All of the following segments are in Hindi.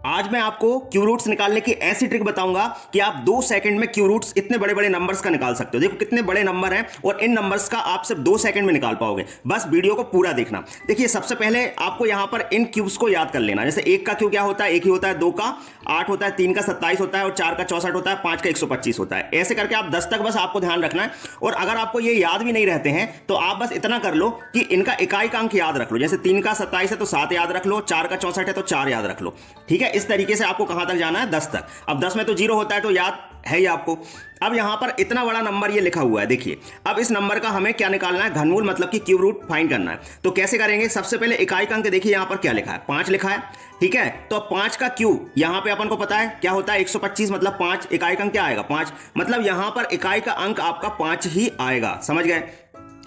आज मैं आपको क्यू रूट्स निकालने की ऐसी ट्रिक बताऊंगा कि आप 2 सेकंड में क्यू रूट्स इतने बड़े बड़े नंबर्स का निकाल सकते हो। देखो कितने बड़े नंबर हैं और इन नंबर्स का आप सिर्फ 2 सेकंड में निकाल पाओगे। बस वीडियो को पूरा देखना। देखिए सबसे पहले आपको यहां पर इन क्यूब्स को याद कर लेना। जैसे 1 का क्यू क्या होता है, 1 ही होता है, 2 का 8 होता है, 3 का 27 होता है और 4 का 64 होता है, 5 का 125 होता है। ऐसे करके आप 10 तक बस आपको ध्यान रखना है। और अगर आपको ये याद भी नहीं रहते हैं तो आप बस इतना कर लो कि इनका इकाई का अंक याद रख लो। जैसे 3 का 27 है तो 7 याद रख लो, 4 का 64 है तो 4 याद रख लो। ठीक है, इस तरीके से आपको कहां तक जाना है, 10 तक। अब 10 में तो 0 होता है तो याद है ही आपको। अब यहां पर इतना बड़ा नंबर ये लिखा हुआ है, देखिए। अब इस नंबर का हमें क्या निकालना है, घनमूल मतलब कि क्यूब रूट फाइंड करना है। तो कैसे करेंगे, सबसे पहले इकाई का अंक देखिए यहां पर क्या लिखा है, 5 लिखा है। ठीक है, तो 5 का क्यूब यहां पे अपन को पता है क्या होता है, 125 मतलब 5। इकाई का अंक क्या आएगा, 5। मतलब यहां पर इकाई का अंक आपका 5 ही आएगा। समझ गए।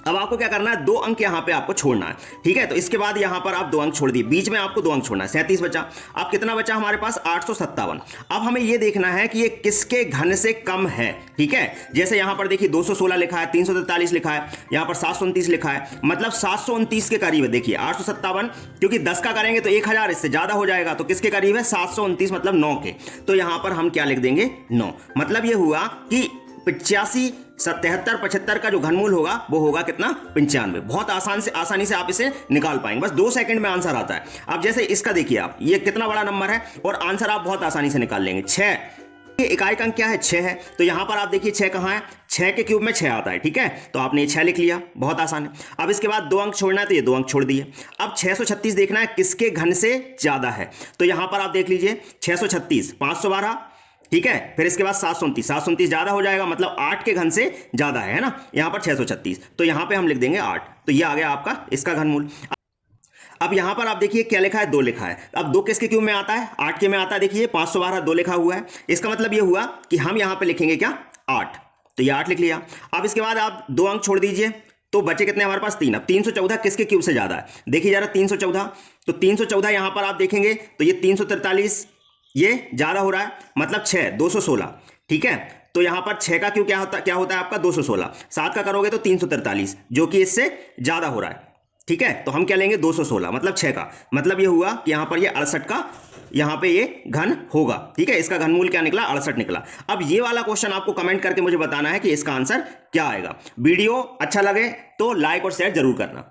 अब आपको क्या करना है, 2 अंक यहां पे आपको छोड़ना है। ठीक है, तो इसके बाद यहां पर आप 2 अंक छोड़ दिए, बीच में आपको 2 अंक छोड़ना है, 37 बचा। अब कितना बचा हमारे पास, 857। अब हमें यह देखना है कि ये किसके घन से कम है। ठीक है, जैसे यहां पर देखिए 216 लिखा है, 343 लिखा है, यहां पर 729 लिखा है, मतलब 729 के करीब है। देखिए 857 क्योंकि 10 का करेंगे तो 1000 इससे ज्यादा हो जाएगा, तो किसके करीब है, 729 मतलब 9 के। तो यहां पर हम क्या लिख देंगे, 9। मतलब यह हुआ कि 85, 77, 75 का जो घनमूल होगा वो होगा कितना, 95। बहुत आसानी से आप इसे निकाल पाएंगे, बस 2 सेकंड में आंसर आता है। अब जैसे इसका देखिए आप, ये कितना बड़ा नंबर है और आंसर आप बहुत आसानी से निकाल लेंगे। 6, इकाई का अंक क्या है, 6 है। तो यहां पर आप देखिए 6 कहां है, 6 के क्यूब में 6 आता है। ठीक है, तो आपने ये 6 लिख लिया, बहुत आसान है। अब इसके बाद 2 अंक छोड़ना है तो ये 2 अंक छोड़ दिए। अब 636 देखना है किसके घन से ज्यादा है। तो यहां पर आप देख लीजिए 636, 512। ठीक है, फिर इसके बाद 729, 729 ज्यादा हो जाएगा, मतलब 8 के घन से ज्यादा है ना। यहां पर 636, तो यहां पर हम लिख देंगे 8। तो ये आ गया आपका इसका घनमूल। अब यहां पर आप देखिए क्या लिखा है, 2 लिखा है। अब 2 किसके क्यूब में आता है, 8 के में आता है। देखिए 512, 2 लिखा हुआ है। इसका मतलब ये हुआ कि हम यहां पर लिखेंगे क्या, 8। तो ये 8 लिख लिया। अब इसके बाद आप 2 अंक छोड़ दीजिए, तो बचे कितने हमारे पास, 3। अब 314 किसके क्यूब से ज्यादा है, देखिए जरा 314। तो 314 यहां पर आप देखेंगे तो ये 343 ये ज्यादा हो रहा है, मतलब 6, 216। ठीक है, तो यहां पर 6 का क्यू क्या होता है आपका, 216। 7 का करोगे तो 343, जो कि इससे ज्यादा हो रहा है। ठीक है, तो हम क्या लेंगे, 216 मतलब 6 का। मतलब ये हुआ कि यहां पर ये 68 का यहां पे ये घन होगा। ठीक है, इसका घनमूल क्या निकला, 68 निकला। अब ये वाला क्वेश्चन आपको कमेंट करके मुझे बताना है कि इसका आंसर क्या आएगा। वीडियो अच्छा लगे तो लाइक और शेयर जरूर करना।